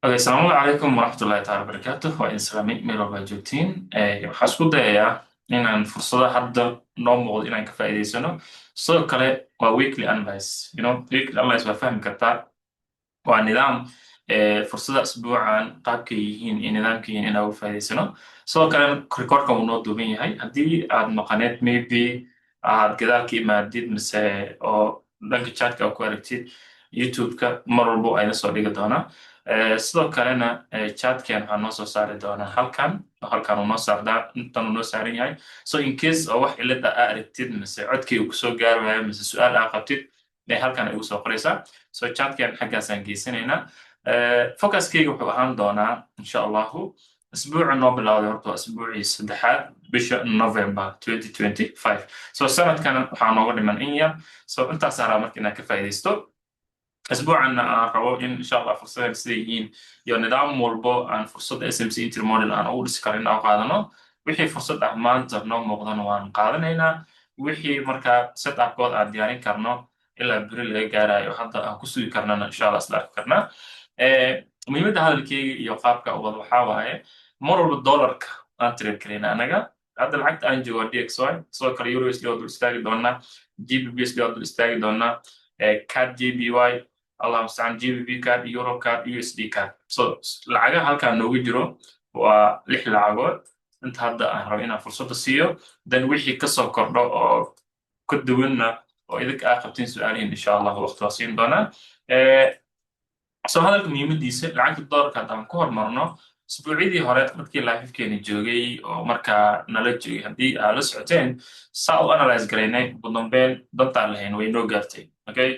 Asalaamu calaykum waraxmatullaahi taala barakaatuh waa idin salaamay meel walba aad joogtiin waxaan isku dayayaa inaan fursado hadda noo muuqdo inaan ka faa'iidaysano sidoo kale waa weekly analyze weekly analyze waa fahmi kartaa waa nidaam fursada asbuucan qaabkay yihiin iyo nidaamka yihiin inaan uga faa'iidaysano sidoo kale recordka wuu noo duuban yahay haddii aad maqaneed maybe aad gadaal ka imaadid mise oo dhanka chatka ku aragtid youtube-ka mar walbo ayna soo dhigi doonaa sidoo kalena chatkan waxaa noo soo saari doonaa halkan uu noo saardaa intan uu noo saaran yahay so in case oo wax cilada aa aragtid mise codkii uu kusoo gaari waayo mise su-aal aa qabtid halkan ay ugu soo qoraysaa so chatkan xaggaasaan geysanaynaa focuskayga wuxuu ahaan doonaa insha allahu asbuuca noo bilowday horta waa asbuucii saddexaad bisha November 2025 so sanadkan waxaa nooga dhiman in yar so intaas araa marka inaad ka faa'iidaysto asbuucan aan rabo in insha allah fursaddan sida yihiin iyo nidaam walbo aan fursadda smc intermodel aan ugu dhisi karo in aan qaadano wixii fursad ah maanta noo muuqdana waan qaadanaynaa wixii markaa setupkood aan diyaarin karno ilaa beri laga gaarayo hadda aan ku sugi karnana insha allah isla arki karnaa muhiimadda hadalkeyga iyo qaabka wada waxaa waaye mar walba dollarka aan trade karayna anaga hadda lacagta aan joogo dxy sidoo kale eurosd oo dul istaagi doonaa gbpsd oo dul istaagi doonaa cad jby allah mustacaan gbp card euro card usd card so lacagaha halkaan noogu jiro waa 6 lacagood inta hadda aan rabo inaan fursadda siiyo then wixii kasoo kordho oo ka duwanna oo idinka aa qabtiin su-aalihin insha allah waqti waa siin doonaa so hadalka muhiimadiisa lacagta dollarka haddaan ku hormarno isbuucyadii hore markii laafifkeena joogay oo markaa nala joogay haddii aad la socoteen saa u analyze garaynay ugu dambeyn dantaan lahayn way noo gaartay okay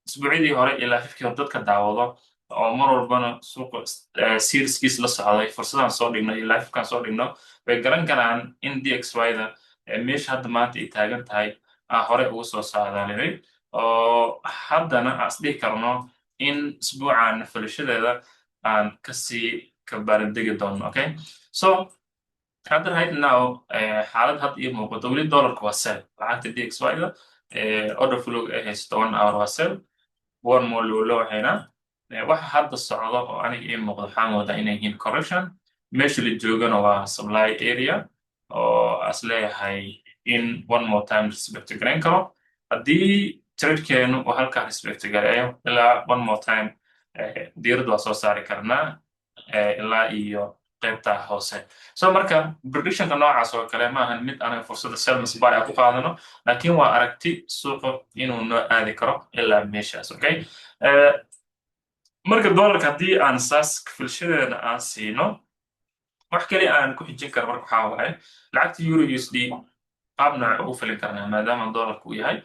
isbuucyadii hore iyo laafifkii hore dadka daawado oo mar walbana suuqa seriskiis la socday fursadaan soo dhigno iyo laafifkaan soo dhigno way garan karaan in dxy-da meesha hadda maanta ay taagan tahay aan hore ugu soo saadaalinay oo haddana aan isdhihi karno in isbuucan falashadeeda aan kasii kabaarandegi doono okay so hadda right now xaalad hadda ii muuqato weli dollarka waa sell lacagta dxy-da order flow ay haysto 1 hour waa sell one more loo waxayna waxa hadda socdo oo aniga ii muuqdo waxaan moodaa inay yihiin correction meesha la joogana waa supply area oo as leeyahay in one more time respect garayn karo haddii tradekeenu uu halkaa respect gareeyo ilaa one more time diirad waa soo saari karnaa ilaa iyo qaybta hoose so marka predictionka noocaas oo kale ma ahan mid anaga fursadda selmas buy ku qaadano laakiin waa aragti suuqa inuu noo aadi karo ilaa meeshaas okay marka dollarka haddii aan saas filshadeena aan siino wax kale aan ku xijin karo marka waxaa waaye lacagta euro usd qaab nooc ugu filin karnaa maadaama dollarka uu yahay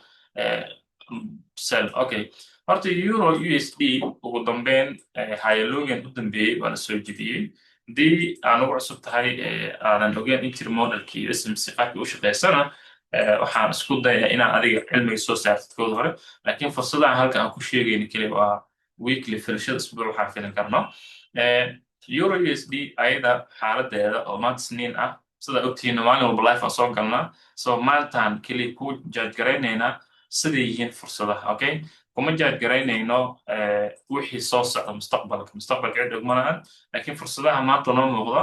sell okay horta euro usd ugu dambeyn hayalogan u dambeeyey waa la soo jediyey haddii aan ugu cusub tahay aadan ogeyn intermodelki iyo smc qaabkii u shaqeysana waxaan isku dayaa inaan adiga cilmiga soo saartid kooda hore laakiin fursadahan halka aan ku sheegayna keliya waa weekly filashada isbuuc waxaan filin karno euro usd ayada xaaladeeda oo maanta sniin ah sida ogtihiin maalin walba life aan soo galnaa so maantaan keliya ku judge garaynaynaa siday yihiin fursadaha okay kuma judge garaynayno wixii soo socda mustaqbalka cid og ma lahan laakiin fursadaha maanta noo muuqda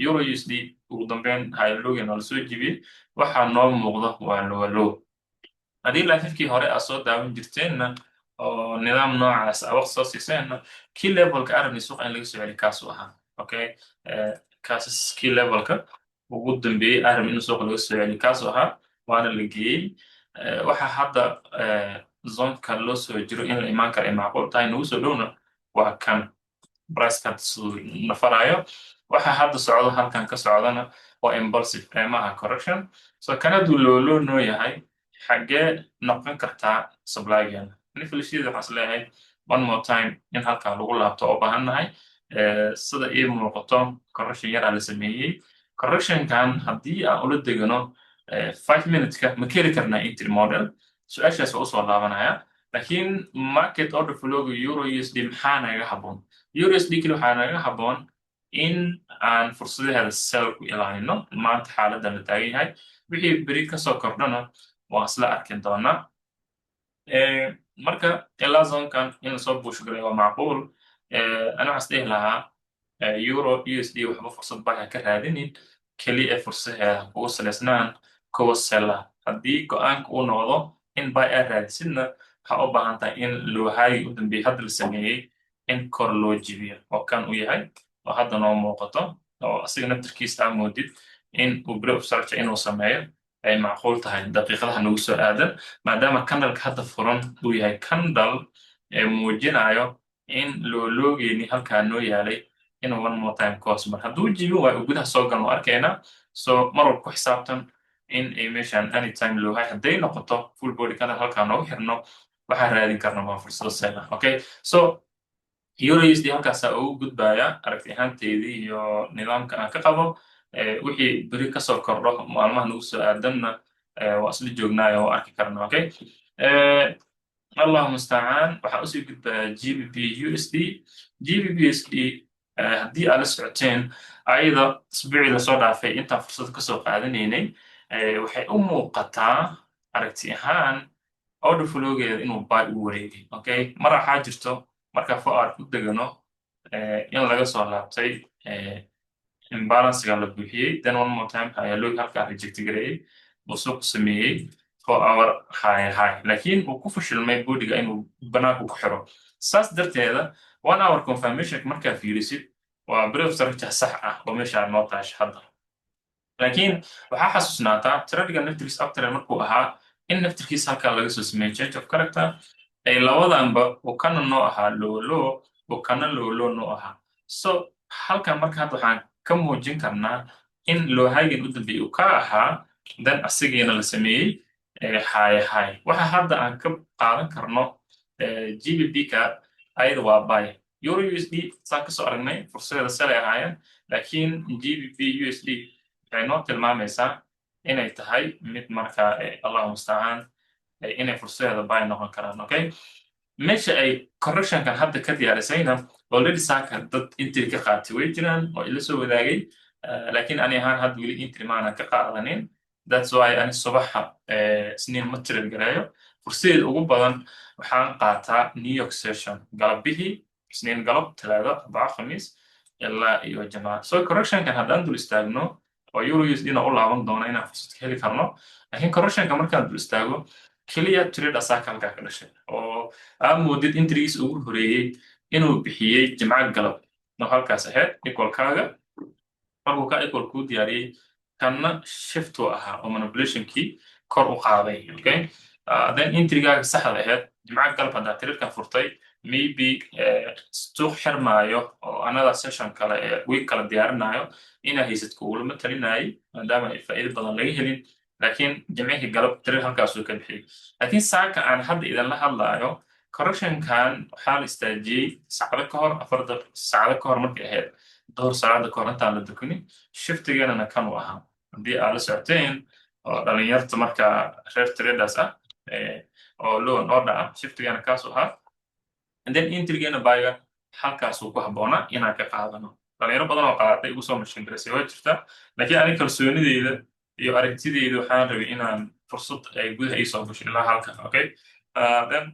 euro usd ugu dambeyn hayalogan oo lasoo jibiyey waxaa noo muuqda waa lowalow haddii laafifkii hore aad soo daawan jirteenna oo nidaam noocaas a waqti soo siiseenna key levelka arabni suuqa in laga soo celi kaasuu ahaa okay kaasas key levelka ugu dambeeyey arab in suuqa laga soo celi kaasuu ahaa waana la geeyey waxa hadda zonka loo soo jiro in la imaan kara ay macquul tahay nagu soo dhowna waa kan priceka nafarayo waxa hadda socdo halkan ka socdana waa impulsive maaha correction so kanadu looloo noo yahay xaggee noqon kartaa supplygeena nifilashiyada waxaan is leeyahay one more time in halkaa lagu laabto oo baahannahay sida ii muuqato correction yaraa la sameeyey correctionkan haddii aan ula degano 5 minuteska ma keli karnaa intermodel su-aashaas waa usoo laabanaya laakiin market order flowga euro usd maxaa naga habboon euro usd keli waxaa naga habboon in aan fursadaheeda sell ku ilaalino maanta xaaladdan la taagan yahay wixii beri kasoo kordhana waan isla arki doonaa marka ilaa zonkan in lasoo buushgalay waa macquul ana waxaan isdhihi lahaa euro USD waxba fursad baa ka raadinin keliya fursaheeda ugu saleysnaan kuwa sela haddii go-aanka uu noqdo in buy aad raadisidna waxaa u baahan tahay in loohaagii u dambeeyey hadda la sameeyey in kor loo jibiyo oo kan u yahay oo hadda noo muuqato oo asiga naftirkiisa aa moodid in uu break of structure inuu sameeyo ay macquul tahay daqiiqadaha nagu soo aadan maadaama candleka hadda furan uu yahay candle ee muujinayo in looloogeeni halkaa noo yaalay inuu one more time course mar hadduu jibin waa uu gudaha soo galno arkayna so mar walba ku xisaabtan in ay meeshaan anytime loohay hadday noqoto full body candle halkaa noogu xirno waxaan raadin karna waa fursado sela okay so euro USD halkaasaa ugu gudbaya aragti ahaanteedii iyo nidaamka aan ka qabo wixii beri kasoo kordho maalmaha nagu soo aadanna waa isla joognaayo oo arki karna okay allahu mustacaan waxaa usii gudbaya GBP USD GBP USD haddii aad la socoteen ayada isbuucii lasoo dhaafay intaan fursad kasoo qaadanaynay waxay u muuqataa aragti ahaan order flowgeeda inuu buy u wareegay okay mar waxaa jirto marka for ku degano in laga soo laabtay imbalancega la buuxiyey then one more time ayaa loo halkaa reject gareeyey uu soo ku sameeyey 4 hour high laakiin uu ku fashilmay bodiga inuu banaanku ku xiro saas darteeda 1 hour confirmation markaa fiirisid waa break of structure sax ah oo meesha noo taashay hadda laakiin waxaa xasuusnaataa tradiga naftirkiisa after markuu ahaa in naftirkiisa halkaa laga soo sameeyey change of character ay labadanba uu kana noo ahaa loolo uu kana loolo noo ahaa so halkan marka hadda waxaan ka muujin karnaa in loohaygan u dambeeyey uu ka ahaa dan asigiina la sameeyey high waxa hadda aan ka qaadan karno GBP-ka ayada waa buy euro USD saan kasoo aragnay fursadeeda salay ahaayeen laakiin GBP USD waxay noo tilmaamaysaa inay tahay mid markaa allahu mustacaan inay fursadeeda buy noqon karaan okay meesha ay correctionkan hadda ka diyaarisayna already saaka dad intiri ka qaatay way jiraan oo ila soo wadaagay laakiin ani ahaan hadda weli intiri maanan ka qaadanin that's why ani subaxa isniin ma trade gareeyo fursadeeda ugu badan waxaan qaataa New York session galabihii isniin galab talaado arbaca khamiis ilaa iyo jamaa so correctionkan haddaan dul istaagno oo euro USD na u laaban doona inaan fursad ka heli karno laakiin correctionka markaan dul istaago keliya trade asaaka halkaa ka dhashay oo aa moodid intrigiis ugu horeeyey inuu bixiyey jimca galab no halkaas ahayd equalkaaga markuu ka equal kuu diyaariyey kanna shiftu ahaa oo manipulationkii kor u qaaday okay then intrigaaga saxda ahayd jimca galab haddaa tradekan furtay maybe suuq xirmaayo oo another session kale week kale diyaarinayo inaa haysadka ulama talinayay maadaama ay faa'iido badan laga helin laakiin jimcihii galab trade halkaasuu ka bixiyey laakiin saaka aan hadda idinla hadlaayo correctionkan waxaa la istaajiyey saacado ka hor 4 saacado ka hor markay ahayd door saacada ka hor intaan la dukunin shiftigeennana kan u ahaa haddii aad la socoteen oo dhalinyarta markaa reer traders ah oo loan order ah shiftigeena kaas u ahaa and then intrigeena buyga halkaasuu ku habboonaa inaan ka qaadano dhalinyaro badan oo qaadatay igu soo mashin garaysay waa jirta laakiin ani kalsoonideyda iyo aragtideyda waxaan rabay inaan fursad ay gudaha ii soo gasho ilaa halka okay then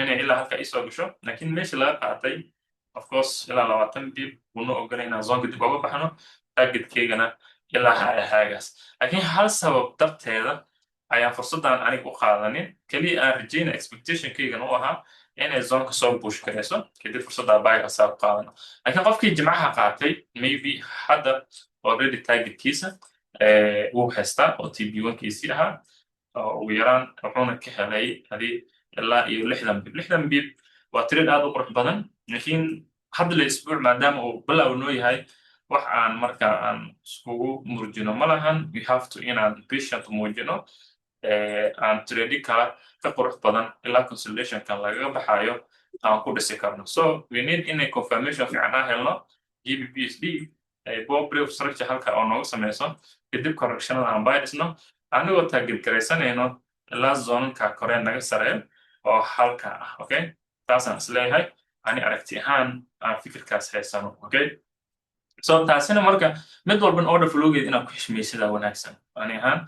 inay ilaa halka ii soo gasho laakiin meesha laga qaatay of course ilaa 20 bib una ogolay inaan zonka dib uga baxno targetkeygana ilaa haagaas laakiin hal sabab darteeda ayaan fursaddan aniga u qaadanin keliya aan rajayna expectationkeygana u ahaa inay zonka soo buush garayso kadib fursaddaa buyga saa u qaadano laakiin qofkii jimcaha qaatay maybe hadda already targetkiisa wuu haystaa oo TB1kiisii ahaa oo ugu yaraan wuxuuna ka helay hadii ilaa iyo 60 bib waa trade aad u qurux badan laakiin hadda la isbuuc maadaama uu bilow noo yahay wax aan markaa aan iskugu murjino ma lahan we have to inaan patient muujino aan trade kala ka qurux badan ilaa consolidationkan lagaga baxayo aan ku dhisi karno so we need inay confirmation fiican aan helno GBPUSD bob break of structure halka oo noogu sameyso kadib correctionada aan buy dhisno anigoo target garaysanayno ilaa zonka kore naga sareeyo oo halka ah okay taasaan isleeyahay ani aragti ahaan aan fikirkaas haysano okay so taasina marka mid walban order flowgeed inaad ku xishmaysidaa wanaagsan ani ahaan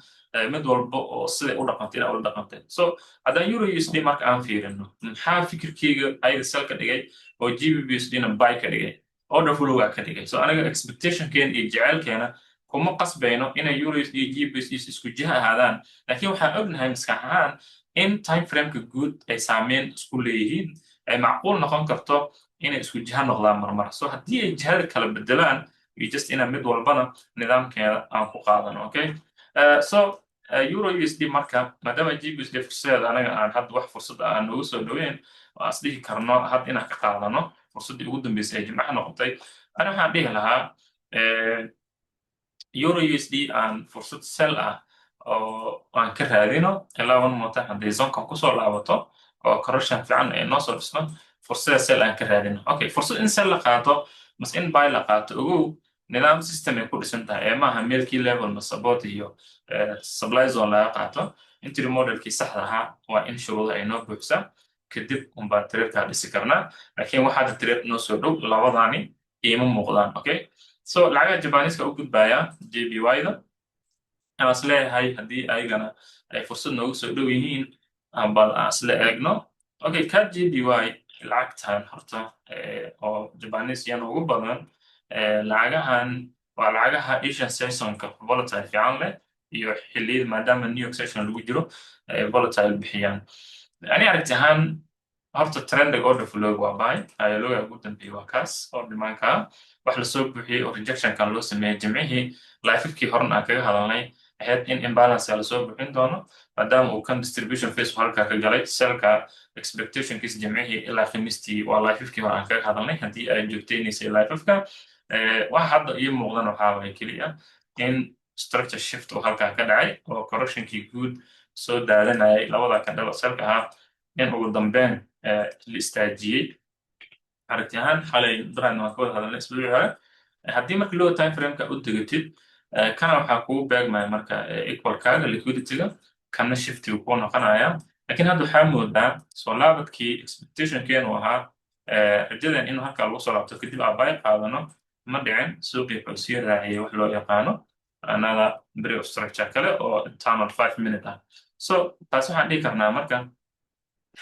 mid walba oo siday u dhaqantay inaad ula dhaqantay so haddaan euro USD marka aan fiirino maxaa fikirkeyga ayaga sell ka dhigay oo GBP USD na buy ka dhigay order flow ka dhigay. So aniga expectationkeena iyo jecelkeena kuma qasbayno inay euros iyo gbs isku jiha ahaadaan, laakiin waxaan ognahay maskax ahaan in time frameka guud ay saameyn isku leeyihiin, ay macquul noqon karto inay isku jiha noqdaan marmar. So haddii ay jihada kala bedelaan, iyo just inaan mid walbana nidaamkeeda aan ku qaadano. Okay. So euro usd marka maadaama gbsd fursadeeda anaga aan hadda wax fursad aan noogu soo dhaweyn, oo as dhihi karno hadda inaan ka qaadano fursaddii ugu dambeysay ee jimcaha noqotay, ana waxaan dhihi lahaa euro usd aan fursad sell ah oo aan ka raadino ilaa one more time hadday zonkan kusoo laabato oo correction fiican ay noo soo dhisno, fursada sell aan ka raadino. Okay, fursad in sell la qaato mas in buy la qaato, ogow nidaam system ay ku dhisan tahay, ee maaha meelkii level ma support iyo supply zone laga qaato. Entry modelkii saxda ahaa waa in shuruudo ay noo buuxsaa, kadib unbaa tradekaa dhisi karnaa, laakiin waxaada trade noo soo dhow labadaani iima muuqdaan. Okay, so lacagaha jabaniiska u gudbaya jby-da, aan is leeyahay haddii ayagana ay fursad noogu soo dhow yihiin bal aan isla eegno. Okay, ka jby lacagtan horta oo jabaniis yan ugu badan, lacagahan waa lacagaha asian sessionka volatile fiican leh, iyo xilliyada maadaama new york session lagu jiro volatile bixiyaan. ani aragti ahaan horta trendig order flow waa buy, ayaloga ugu dambeeyay waa kaas oo dhimaanka wax lasoo buuxiyey oo rejectionkan loo sameeyey jimcihii laififkii horena aan kaga hadalnay ahayd in imbalance lasoo buuxin doono maadaama uu kan distribution phase halkaa ka galay. Selka expectationkiis jimcihii ilaa khamiistii waa laififkii hore aan kaga hadalnay haddii ay joogteynaysay laififka. waxa hadda ii muuqdan waxaa waay keliya in structure shift oo halkaa ka dhacay oo correctionkii guud soo daadanayay labada ka dhalo selka ahaa in ugu dambeyn la istaajiyey. aragti ahaan xalay daraan waan ka wada hadalnay isbuucii hore, haddii marka low time frameka u degatid kana waxaa kugu beegmaya marka equalkaaga liquidityga, kana shiftiga kuu noqonaya. laakiin hadda waxaa moodaa soo laabadkii expectationkeenu ahaa rajadan inuu halkaa lagu soo laabto kadib abay qaadano ma dhicin. suuqii wuxuu sii raaciyey wax loo yaqaano another break of structure kale oo internal 5 minute ah. So taas waxaan dhihi karnaa marka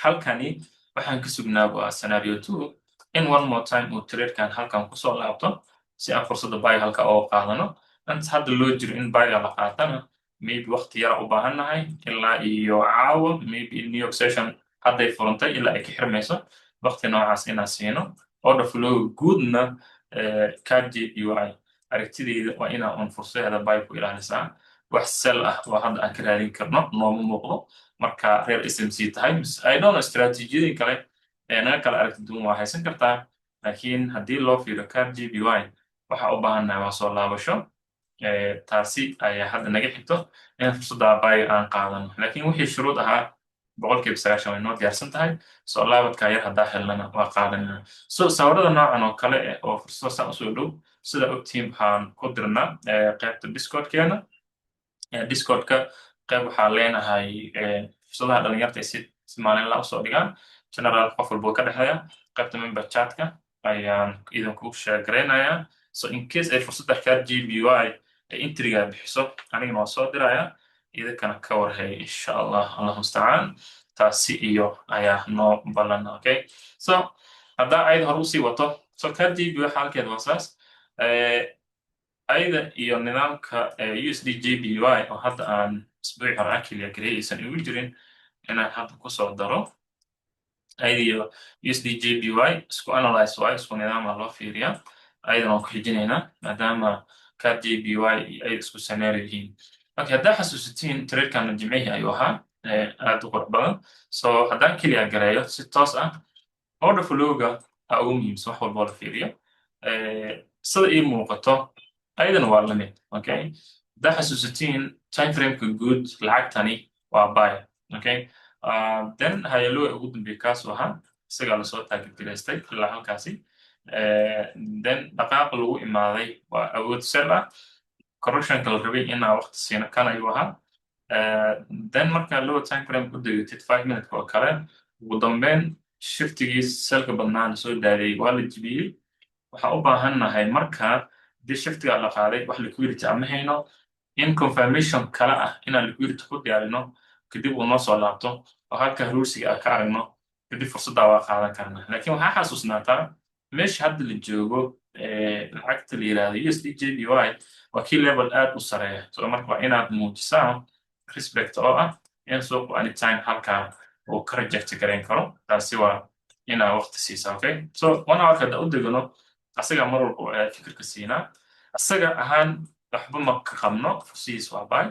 halkani waxaan ka sugnaa waa scenario 2 in one more time uu tradekan halkan kusoo laabto si aan fursadda buy halka oo qaadano. anta hadda loo jiro in buyga la qaatana maybe waqti yara u baahannahay ilaa iyo caawa, maybe new york session hadday furantay ilaa ay ka xirmayso waqti noocaas inaan siino. order flow guudna kjby aragtideyda waa inaa un fursadeeda buy ku ilaalisaa. wax sell ah oo hadda aan ka raadin karno nooma muuqdo marka reer smc tahay. I don't know strategiyadii kale naga kala aragti duwan waa haysan kartaa, laakiin haddii loo fiiro kjby waxa u baahannahay waa soo laabasho. taasi ayaa hadda naga xigto in fursadda buy aan qaadano, laakiin wixii shuruud ahaa 90% way noo diyaarsan tahay. soo laabadka yar haddaa helnana waa qaadanana. So sawirada noocan oo kale oo fursado saan usoo dhow sida ogtiin waxaan ku dirnaa qaybta discordkeena. discordka qayb waxaa leenahay fursadaha dhalinyarta ay si maalinla usoo dhigaan, general qof walba ka dhexeeya. qaybta member chatka ayaan idinku share garaynayaa. so in case ay fursadda kjby ay intriga bixiso anigana waa soo diraya, idinkana ka warhay insha allah. allahu mustacaan. taasi iyo ayaa noo ballan. Okay, so haddaa ayada hore usii wato, so kjby xaalkeeda waa saas. ayada iyo nidaamka usd jby oo hadda aan isbuuci hore akiliya gareey aysan igu jirin inaan hadda kusoo daro. ayada iyo usd jby isku analyze waayo, isku nidaama loo fiiriyaa. ayadan waan ku xijinaynaa maadaama kjby ay isku scenario yihiin. okay, haddaa xasuusatiin tradekan jimcihii ayuu ahaa aad u qurux badan. so haddaan keliya gareeyo si toos ah order flowga ugu muhiimsan wax walboo la fiiriyo sida ii muuqato ayadana waa lamid. okay, haddaa xasuusatiin time frameka guud lacagtani waa buy. okay, then hayaloga ugu dambeeya kaasuu ahaa isagaa lasoo taagirgaraystay ilaa halkaasi. then dhaqaaqa lagu imaaday waa awood sell ah, correctionka la rabay inaa waqti siino kan ayuu ahaa. then markaa low time frame u degatid 5 minute oo kale ugu dambeyn shiftigiis selka badnaana soo daadiyey waa la jibiyey. waxaa u baahannahay markaa haddii shiftiga la qaaday wax liquidity ama hayno in confirmation kale ah inaan liquidity ku diyaarino kadib uu noo soo laabto oo halka ruusiga ka aragno kadib fursadda waa qaadan karnaa. laakiin waxaa xasuusnaataa meesha hadda la joogo lacagta la yiraahdo USD JPY waa key level aad u sareeya so marka waa inaad muujisaan respect oo ah in suuqu anytime halkaa uu ka reject garayn karo taasi waa inaad waqti siisa okay so 1 hour hadda u degano asaga mar walba fikirka siinaa asaga ahaan waxba ma ka qabno fursihiis waa buy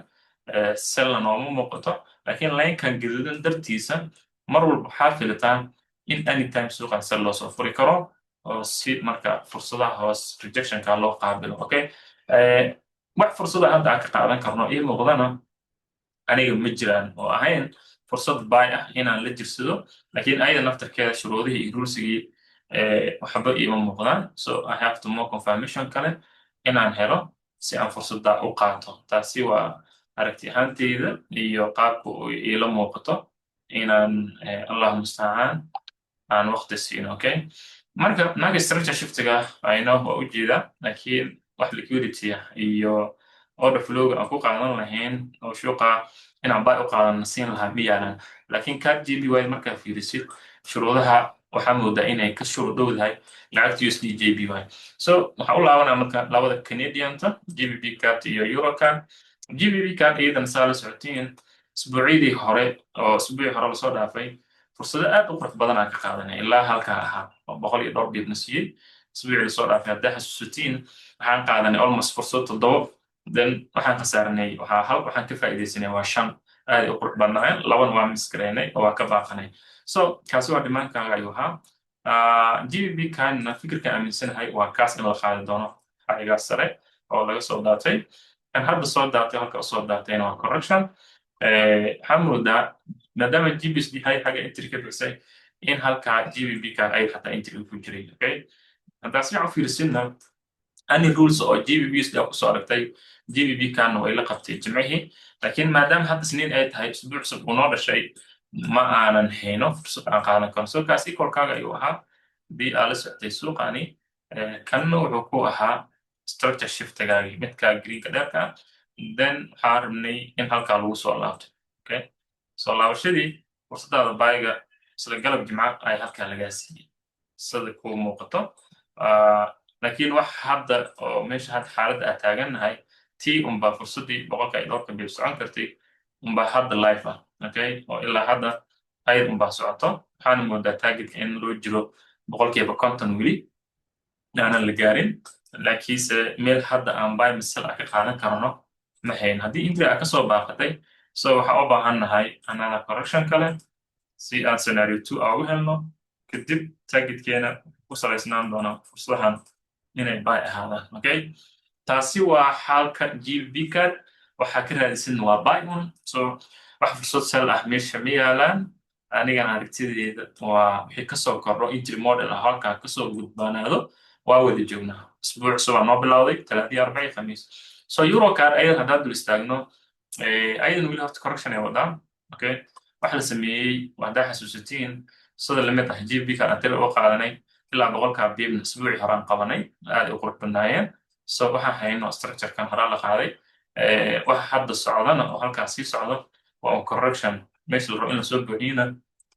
selna nooma muuqato laakiin laynkan gaduudan dartiisa mar walba waxaa filataan in anytime suuqan sel loo soo furi karo oo si marka fursadaha hoos rejectionka loo qaabilo okay wax fursada hadda aan ka qaadan karno iyo muuqdana aniga ma jiraan oo ahayn fursad buy ah inaan la jirsado laakiin ayada naftarkeeda shuruudihii iyo rulsigii waxba iima muuqdaan so I have to more confirmation kale inaan helo si aan fursadda u qaato taasi waa aragti ahaanteyda iyo qaabka iila muuqato inaan allah mustacaan aan waqti siino okay marka naga structure shiftiga ayno waa u jeedaa laakiin wax liquidity iyo order flow aan ku qaadan lahayn oo shuuqa inaan buy u qaadan siin lahaa ma yaalan laakiin card JPY markaa fiirisid shuruudaha waxaa moodaa inay ka shuruudowdahay lacagta USD JPY so waxaa u laabanaa marka labada Canadian-ta GBP card iyo Euro card GBP card iyadan saa la socotiin isbuucyadii hore oo isbuucii hore lasoo dhaafay fursado aad u qurux badan aan ka qaadanay ilaa halkaa ahaa oo 100 iyo dhowr dhiibna siiyey isbuucii lasoo dhaafay haddaa xasuusatiin waxaan qaadanay almost fursad 7 then waxaan khasaaranay waxaan ka faa'iidaysanay waa 5 aad u qurux badnaayeen laban waa miskaraynay oo waa ka baaqanay so kaasi waa dhimaankaaga ayuu ahaa GBP kanna fikirka aaminsanahay waa kaas in la qaadi doono xaqigaa sare oo laga soo daatay kan hadda soo daatay halka u soo daatayna waa correction waxaa moodaa maadaama GBP hay xagga entry ka bixisay in halkaa GBP kan ay xataa entry ku jiray okay haddaa si fiican u fiirsinna any rules oo GBP sida ku soo aragtay GBP kan way la qabtay jimcihii laakiin maadaama hadda isniin ay tahay usbuuc cusub uu noo dhashay ma aanan hayno fursad aan qaadan karno so kaas equalkaaga ayuu ahaa hadii aa la socotay suuqani kanna wuxuu ku ahaa structure shiftigaagii midkaa greenka dheerka ah then waxaa rabnay in halkaa lagu soo laabto okay soo laabashadii fursadaada baayiga isla galab jimca ay halkaa lagaa siiyey sida kuu muuqato laakiin wax hadda oo meesha hadda xaaladda aad taagannahay tii unbaa fursaddii boqolka ay dhowrka biib socon kartay unbaa hadda life ah okay oo ilaa hadda ayad unbaa socoto waxaana moodaa targetka in loo jiro boqolkiiba 50 weli aanan la gaarin laakiinse meel hadda aan buy misal ah ka qaadan karno ma hayn haddii entry aa kasoo baaqatay so waxaa u baahannahay another correction kale si aan scenario 2 aa ugu helno kadib targetkeena ku salaysnaan doona fursadahan inay buy ahaadaan okay taasi waa xaalka GBP card waxaa ka raadisan waa buy un so wax fursad sell ah meesha ma yaalaan anigana aragtideeda waa wixii kasoo kordho entry model ah halkaa kasoo gudbaanaado waa wada joognaa isbuuc cusub aa noo bilowday 30 khamiis so euro card ayada haddaad dul istaagno ayadan weli horta correction ay wadaan okay wax la sameeyey haddaa xasuusatiin sida lamid ah GBP card antila oo qaadanay ilaa boqolkaa biibna isbuucii horaan qabanay aad u qurux badnaayeen so waxaan hayno structurekan horaa la qaaday waxa hadda socdana oo halkaas sii socdo waa un correction meesha la rabo in lasoo buuxiyana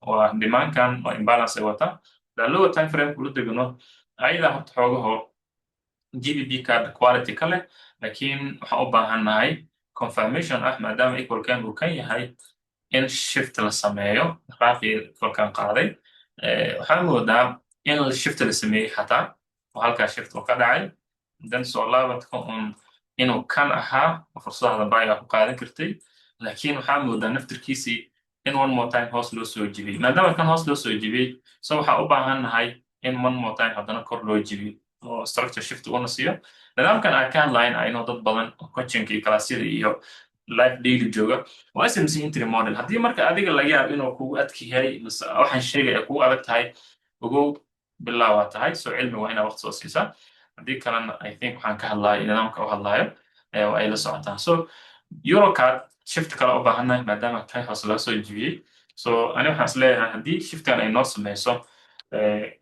waa dhimaankan oo imbalance ay wata daa lower time frame kula degano ayadaa horta xoogaho GBP card quality ka leh laakiin waxaan u baahannahay confirmation ah maadaama equalkan uu kan yahay in shift la sameeyo raaqii equalkan qaaday waxaan moodaa in shift la sameeyey xataa oo halkaa shift uu ka dhacay dan soo laabadka un inuu kan ahaa fursadaada baayiga ku qaadan kartay laakiin waxaa moodaa naftirkiisii in one more time hoos loo soo jibiyey maadaama kan hoos loo soo jibiyey so waxaa u baahannahay in one more time haddana kor loo jibiyo oo structure shift una siiyo nidaamkan aan ka hadlayn ayno dad badan oo coachingka iyo kalaasyada iyo life daily jooga waa SMC entry model haddii marka adiga laga yaabo inuu kugu adkayahay mise waxaan sheegaya kugu adag tahay ogow bilaa waa tahay so cilmi waa inaa waqti soo siisaa haddii kalena I think waxaan ka hadlayo nidaamka u hadlayo waa ay la socotaan so Eurocard shift kale u baahannahay maadaama kan hoos laga soo jibiyey so ani waxaan is leeyahay haddii shiftan ay noo sameyso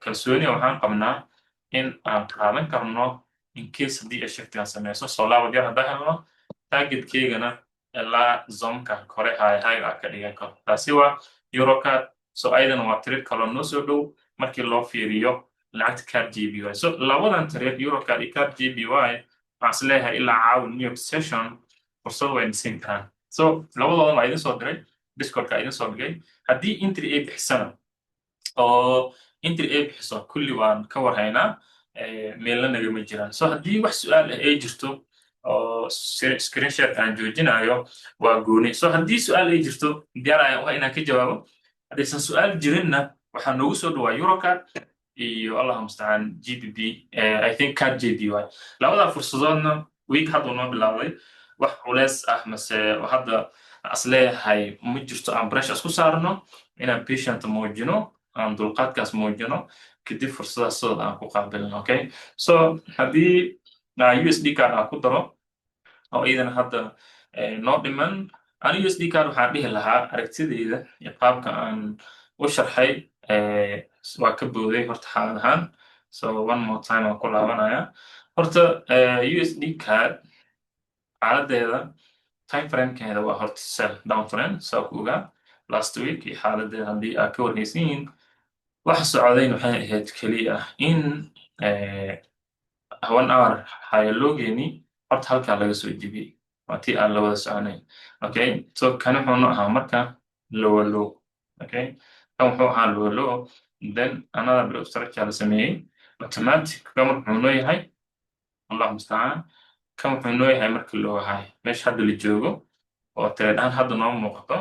kalsooni waxaan qabnaa in aan qaadan karno in case haddii ay shiftan sameyso soo laabad yar haddaan helno targetkeygana ilaa zonka kore high ka dhigan karo taasi waa Eurocard so ayadana waa trade kaloo noo soo dhow markii loo fiiriyo lacagta card JPY. So labadan trade Eurocard iyo card JPY waxaan is leeyahay ilaa caawa New York session fursad way dhisin karaan. So labadoodan waa idin soo diray Discord-ka idin soo dhigay haddii entry ay bixisana oo entry ay bixiso kulli waan ka warhaynaa meelna nagama jiraan. So haddii wax su'aal ah ay jirto oo screenshot aan joojinayo waa gooni. So haddii su'aal ay jirto diyaar ayaan u ah inaan ka jawaabo. haddaysan su'aal jirinna waxaa noogu soo dhawaa Eurocard iyo allah mustacaan GBP I think card JPY labada fursadoodna week hadda noo bilaabay wax culeys ah mase hadda as leeyahay ma jirto aan pressure isku saarno inaan patient muujino aan dulqaadkaas muujino kadib fursadaas sidooda aan ku qaabilno. Okay, so haddii USD card aan ku daro oo iidana hadda noo dhiman aan USD card waxaan dhihi lahaa aragtidayda iyo qaabka aan u sharxay waa ka booday horta xaalad ahaan. So one more time aan ku laabanaya horta USD card xaaladeeda time framekeeda waa horta sell downtrend saa ku ogaa last week iyo xaaladeeda haddii aad ka warhaysiin waxa socdayn waxay ahayd keliya in 1 hour hayaloogeeni horta halkaa laga soo jibiyey waa tii aan la wada soconayn. Okay, so kan wuxuu ahaa marka lower low. Okay, kan wuxuu ahaa lower low then another bit of structure la sameeyey automatic kan wuxuu noo yahay allah mustacaan kan wuxuu noo yahay marka low high meesha hadda la joogo oo trade ahaan hadda noo muuqato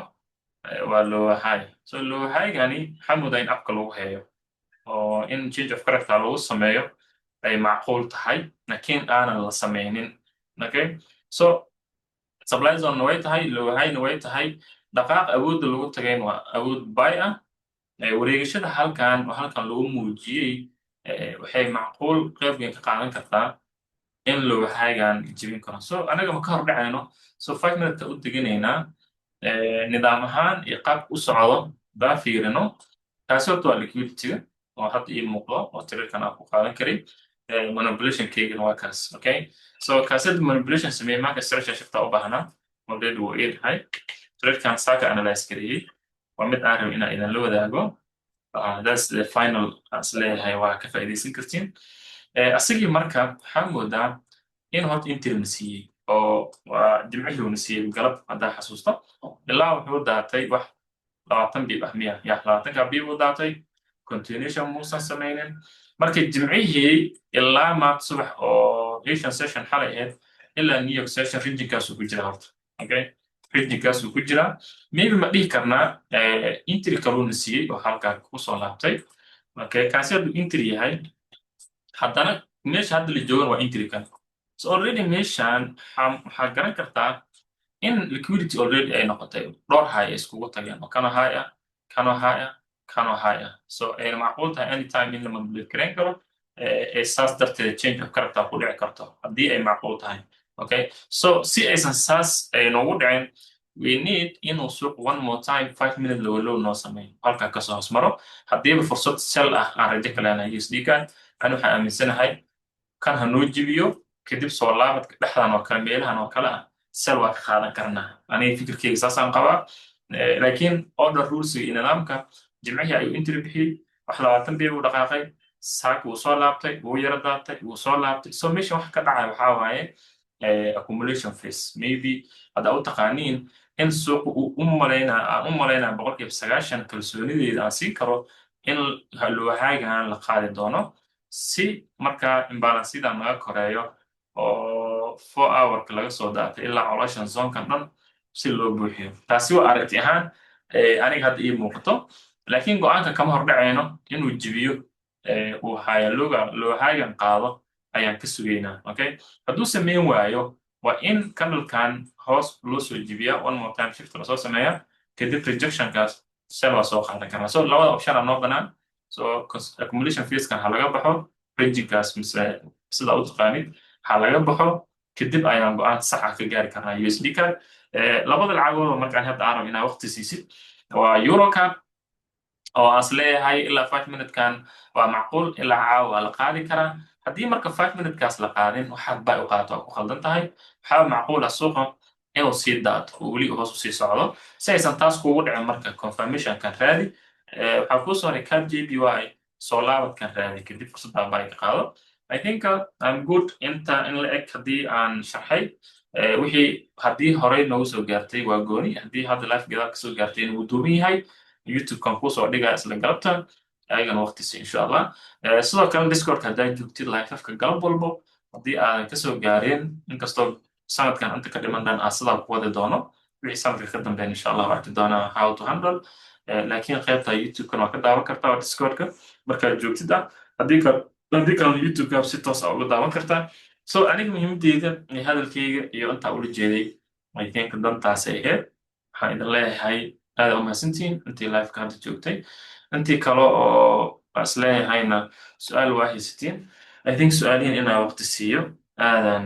waa low high. So low high gani waxaa moodaa in afka lagu hayo oo in change of character lagu sameeyo ay macquul tahay laakiin aanan la sameynin. Okay, so supply zone way tahay low high way tahay dhaqaaq awoodda lagu tagayn waa awood buy ah wareegashada halkan oo halkan lagu muujiyey waxay macquul qaybgan ka qaadan kartaa in low high-gan jibin karo. So anaga ma ka hor dhacayno so 5 minute u deganaynaa nidaam ahaan iyo qaab u socdo baa fiirino kaasi horta waa liquidity-ga oo hadda ii muuqdo oo tirarkan aan ku qaadan karin manipulation keygana waa kaas. Okay, so kaasada manipulation sameeyey marka structure shifta u baahnaa already wuu ii dhahay tirarkan saaka analyze kariyey waa mid aan rabo inaan idin la wadaago. That's the final as leeyahay waa ka faa'iidaysan kartiin asagii marka waxaa moodaa in horta intii la siiyey oo waa jimcihii la siiyey galab haddaa xasuusto ilaa wuxuu daatay wax 20 bib ah miya ya 20 bib uu daatay continuation muusan sameynin marka jimcihii ilaa maanta subax oo Asian session xalay ahayd ilaa New York session regionkaas uu ku jira horta. Okay, regionkaas uu ku jira maybe ma dhihi karnaa entry kaluu na siiyey oo halkaa ku soo laabtay. Okay, kaasi hadduu entry yahay haddana meesha hadda la joogan waa entry kan so already meeshan waxaa garan kartaa in liquidity already ay noqotay dhowr high ay iskugu tageen oo kano high ah kano high ah kano high ah so ay macquul tahay anytime in la manipulate garan karo saas darteed change of character ku dhici karto haddii ay macquul tahay. Okay, so si aysan saas ay noogu dhicin we need inuu suuq one more time 5 minute low noo sameeyo halkaa kasoo hoos maro haddiiba fursad sell ah aan rajo ka leenahay USD kan أنا waxaan aaminsanahay kan ha noo jibiyo kadib soo laabadka dhexdan oo kale meelahan oo kale ah sel waa ka qaadan karnaa aniga fikirkeyga saasaan qabaa laakiin order rules iyo nidaamka jimcihii ayuu entry bixiyey wax 20 bii uu dhaqaaqay saak wuu soo laabtay wuu yara daatay wuu soo laabtay so meesha wax ka dhacay waxaa waaye accumulation phase maybe hadda u taqaaniin in suuqu uu u malaynaa boqolkiiba 90 kalsoonideeda aan siin karo in haloohaagan la qaadi doono si markaa imbalanceida naga koreeyo oo 4 hourka laga soo daatay ilaa coloshan zonkan dhan si loo buuxiyo taasi waa aragti ahaan aniga hadda ii muuqato laakiin go-aanka kama hordhacayno inuu jibiyo uu loohaagan qaado ayaan ka sugaynaa. Okay, hadduu sameyn waayo waa in candlekan hoos loo soo jibiya one more time shift lasoo sameeya kadib rejectionkaas sell waa soo qaadan karnaa. So labada option aa noo banaan so accumulation phase-kan ha laga baxo rejinkaas mise sida u taqaanid ha laga baxo kadib ayaan go-aan sax ah ka gaari karnaa USD kan labada lacagood markaan hadda aan rabo inaa waqti siisid waa Eurocard oo as leeyahay ilaa 5 minute kan waa macquul ilaa caawa waa la qaadi karaa haddii marka 5 minute kaas la qaadin waxaad bay u qaato ku khaldan tahay waxaa macquul ah suuqa inuu sii daato oo weli hoos u sii socdo si aysan taas kuugu dhicin marka confirmation kan raadi waxaa kuu soo haray card JPY soo laabadkan raadi kadib fursadda baa ka qaado. I think I'm good inta in la eg haddii aan sharxay. Wixii haddii horey noogu soo gaartay waa gooni, haddii hadda life gadaal ka soo gaartay inuu duuban yahay YouTube-kan kusoo dhigaa isla galabta ayagana waqtisi insha allah. Sidoo kale Discord haddaa joogtid live-afka galab walbo haddii aadan kasoo gaareen inkastoo sanadkan inta ka dhiman dhan aan sidaa ku wadi doono wixii sanadka ka dambeyn insha allah waxaan arki doonaa how to handle. Laakiin qaybta YouTube-kan waa ka daawan kartaa waa Discord-ka markaad joogtid ah. haddii kalena YouTube-ka si toos ah uga daawan kartaa. So aniga muhiimadeyda iyo hadalkayga iyo intaa ula jeeday I think dantaas ay ahayd. waxaan idin leeyahay aad u mahadsantihiin intii live-ka hadda joogtay. intii kale oo is leeyahayna su-aal waa haysatiin. I think su-aalihiin inaa waqti siiyo aadan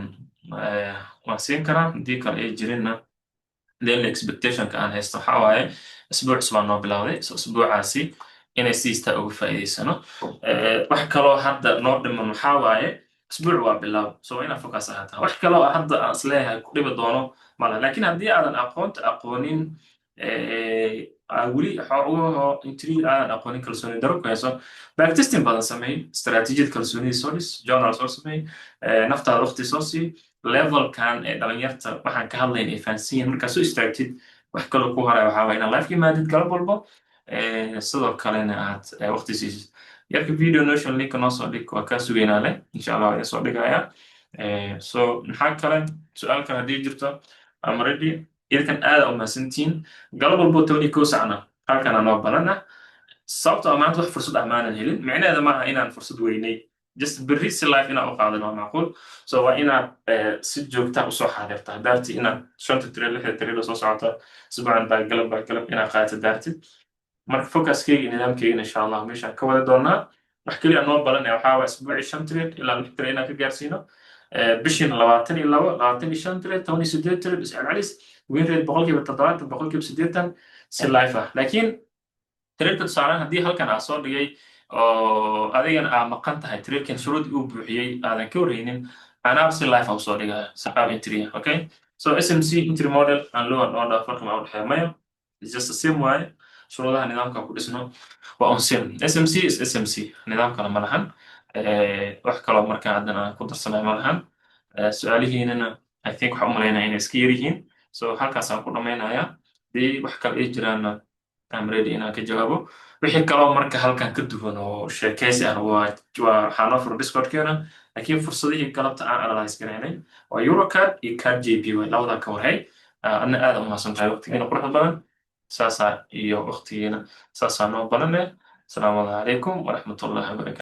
waan siin karaa. haddii kale ay jirinna daily expectationka aan haysto waxaa waaye isbuuc cusbaan noo bilowday. So isbuucaasi inay siistaa uga faa'iidaysano. wax kaloo hadda noo dhiman waxaa waaye isbuuc waa bilow, so waa inaad focus ahaataa. wax kaloo hadda aan is leeyahay ku dhibi doono mala. laakiin haddii aadan aqoonin weli xoogahoo interview aadan aqoonin kalsooni daro ku hayso backtesting badan sameey, istaraatiijiyad kalsoonida soo dhis, journal soo sameey, naftaada waqti soo sii. levelkan ee dhalinyarta waxaan ka hadlayn ay fahansiin markaa soo istaagtid wax kaloo ku horaya waxaa waye inaad live ka imaadid galab walbo. sidoo kalena aad waqti siisid. yarka video notion link noo soo dhig waa kaa sugaynaa leh insha allah waa soo dhigaya. So maxaa kale su-aal kale haddii jirto I'm ready. idinkan aad u mahadsantihiin. galab walbo 12 sacna halkana noo balana. sababtoo maanta wax fursad amaanan helin micnaheeda maaha inaan fursad weynay, just berri si life inaan u qaadan waa macquul. So waa inaad si joogta usoo xaadirta daarti inaad 5 tire 6 tire soo socota isbuucan baa galab inaad qaadato daartid. marka focuskayga iyo nidaamkayga insha allah meeshaan ka wada doonaa. wax keliya noo balanaya waxaa waa isbuucii 5 tire ilaa 6 tire inaan ka gaarsiino. bishiina 22 25 tire 18 tire bis celcelis win rate 70% 80% si life ah. laakiin tirirka tusaalaan haddii halkan aa soo dhigay oo adigana aa maqan tahay tirirkan shuruudii uu buuxiyey aadan ka wareynin anaa si life u soo dhigaya saqaab entry. okay, so SMC entry model and low and order farqi ma u dhexeeya mayo, it's just the same way. shuruudaha nidaamka ku dhisno waa on same. SMC is SMC, nidaam kale ma lahan. wax kaloo markaa haddana aan ku darsanay ma lahan. su-aalihiinana I think waxaa u malaynaya inay iska yar yihiin. so halkaasaan ku dhammaynaya. dii wax kale ay jiraanna I'm ready inaan ka jawaabo. wixii kaloo marka halkan ka duwan oo sheekaysi ah waxaa noo furo Discord-keena. laakiin fursadihii galabta aan analyze garaynay waa Eurocard iyo Card JPY labadaa ka warhay. adna aad u mahadsan tahay waqtigiina quruxda badan saasaa iyo waqtigiina saasaa noo badan leh. asalaamu calaykum waraxmatullahi wabarakatu.